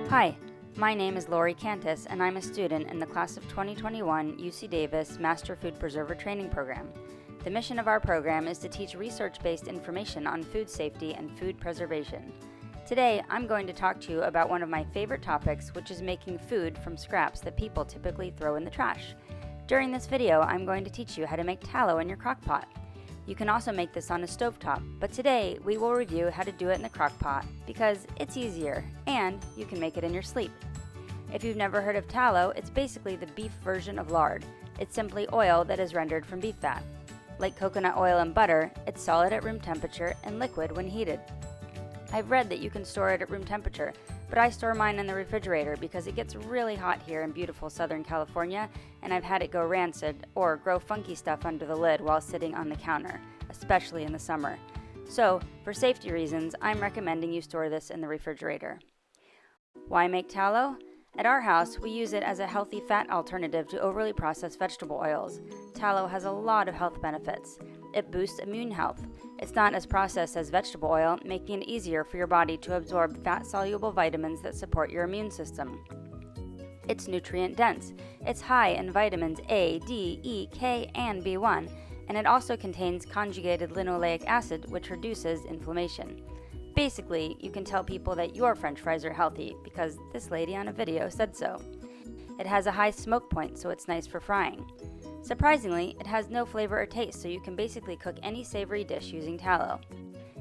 Hi, my name is Lori Cantus, and I'm a student in the class of 2021 UC Davis Master Food Preserver Training Program. The mission of our program is to teach research-based information on food safety and food preservation. Today, I'm going to talk to you about one of my favorite topics, which is making food from scraps that people typically throw in the trash. During this video, I'm going to teach you how to make tallow in your crock pot. You can also make this on a stovetop, but today we will review how to do it in the crock pot because it's easier and you can make it in your sleep. If you've never heard of tallow, it's basically the beef version of lard. It's simply oil that is rendered from beef fat. Like coconut oil and butter, it's solid at room temperature and liquid when heated. I've read that you can store it at room temperature, but I store mine in the refrigerator because it gets really hot here in beautiful Southern California, and I've had it go rancid or grow funky stuff under the lid while sitting on the counter, especially in the summer. So, for safety reasons, I'm recommending you store this in the refrigerator. Why make tallow? At our house, we use it as a healthy fat alternative to overly processed vegetable oils. Tallow has a lot of health benefits. It boosts immune health. It's not as processed as vegetable oil, making it easier for your body to absorb fat-soluble vitamins that support your immune system. It's nutrient-dense. It's high in vitamins A, D, E, K, and B1, and it also contains conjugated linoleic acid, which reduces inflammation. Basically, you can tell people that your french fries are healthy because this lady on a video said so. It has a high smoke point, so it's nice for frying. Surprisingly, it has no flavor or taste, so you can basically cook any savory dish using tallow.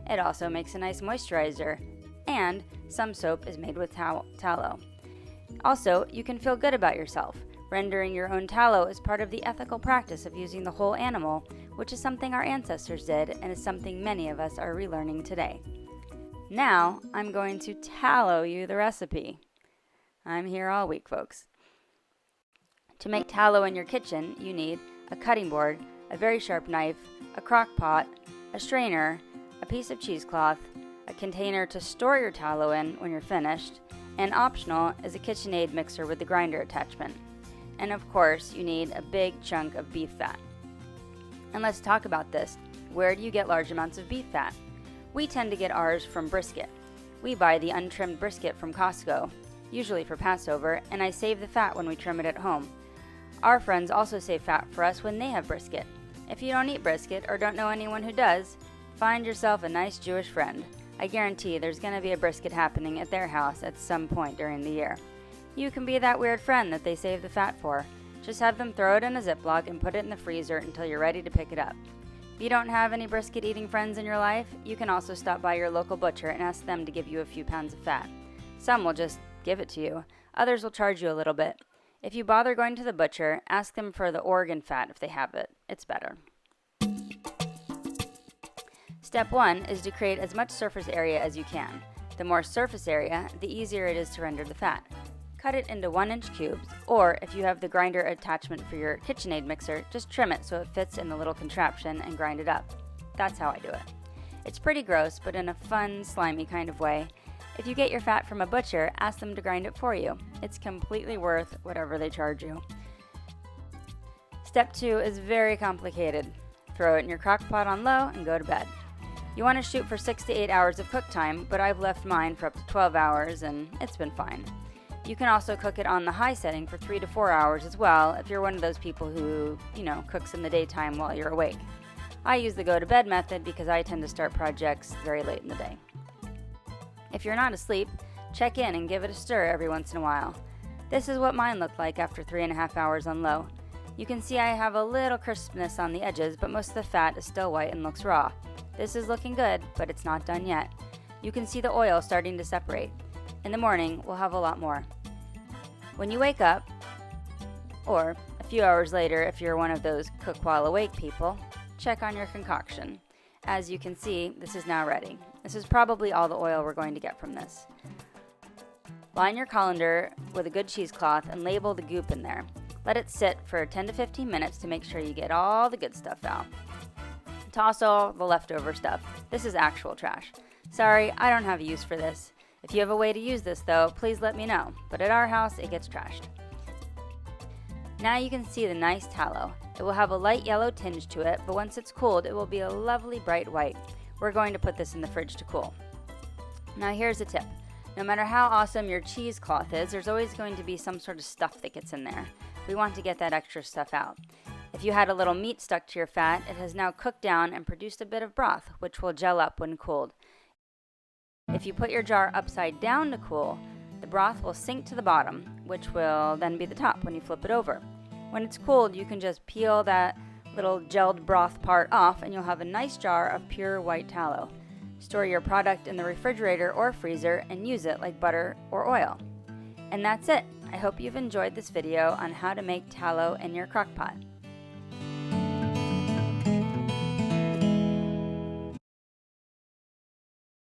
It also makes a nice moisturizer, and some soap is made with tallow. Also, you can feel good about yourself. Rendering your own tallow is part of the ethical practice of using the whole animal, which is something our ancestors did and is something many of us are relearning today. Now, I'm going to tallow you the recipe. I'm here all week, folks. To make tallow in your kitchen, you need a cutting board, a very sharp knife, a crock pot, a strainer, a piece of cheesecloth, a container to store your tallow in when you're finished, and optional is a KitchenAid mixer with the grinder attachment. And of course, you need a big chunk of beef fat. And let's talk about this. Where do you get large amounts of beef fat? We tend to get ours from brisket. We buy the untrimmed brisket from Costco, usually for Passover, and I save the fat when we trim it at home. Our friends also save fat for us when they have brisket. If you don't eat brisket or don't know anyone who does, find yourself a nice Jewish friend. I guarantee there's going to be a brisket happening at their house at some point during the year. You can be that weird friend that they save the fat for. Just have them throw it in a Ziploc and put it in the freezer until you're ready to pick it up. If you don't have any brisket-eating friends in your life, you can also stop by your local butcher and ask them to give you a few pounds of fat. Some will just give it to you. Others will charge you a little bit. If you bother going to the butcher, ask them for the Oregon fat if they have it. It's better. Step 1 is to create as much surface area as you can. The more surface area, the easier it is to render the fat. Cut it into 1-inch cubes, or if you have the grinder attachment for your KitchenAid mixer, just trim it so it fits in the little contraption and grind it up. That's how I do it. It's pretty gross, but in a fun, slimy kind of way. If you get your fat from a butcher, ask them to grind it for you. It's completely worth whatever they charge you. Step 2 is very complicated. Throw it in your crock pot on low and go to bed. You want to shoot for 6 to 8 hours of cook time, but I've left mine for up to 12 hours and it's been fine. You can also cook it on the high setting for 3 to 4 hours as well if you're one of those people who, cooks in the daytime while you're awake. I use the go to bed method because I tend to start projects very late in the day. If you're not asleep, check in and give it a stir every once in a while. This is what mine looked like after 3.5 hours on low. You can see I have a little crispness on the edges, but most of the fat is still white and looks raw. This is looking good, but it's not done yet. You can see the oil starting to separate. In the morning, we'll have a lot more. When you wake up, or a few hours later if you're one of those cook while awake people, check on your concoction. As you can see, this is now ready. This is probably all the oil we're going to get from this. Line your colander with a good cheesecloth and label the goop in there. Let it sit for 10 to 15 minutes to make sure you get all the good stuff out. Toss all the leftover stuff. This is actual trash. Sorry, I don't have a use for this. If you have a way to use this though, please let me know. But at our house, it gets trashed. Now you can see the nice tallow. It will have a light yellow tinge to it, but once it's cooled, it will be a lovely bright white. We're going to put this in the fridge to cool. Now here's a tip. No matter how awesome your cheesecloth is, there's always going to be some sort of stuff that gets in there. We want to get that extra stuff out. If you had a little meat stuck to your fat, it has now cooked down and produced a bit of broth, which will gel up when cooled. If you put your jar upside down to cool, the broth will sink to the bottom, which will then be the top when you flip it over. When it's cooled, you can just peel that little gelled broth part off and you'll have a nice jar of pure white tallow. Store your product in the refrigerator or freezer and use it like butter or oil. And that's it. I hope you've enjoyed this video on how to make tallow in your crock pot.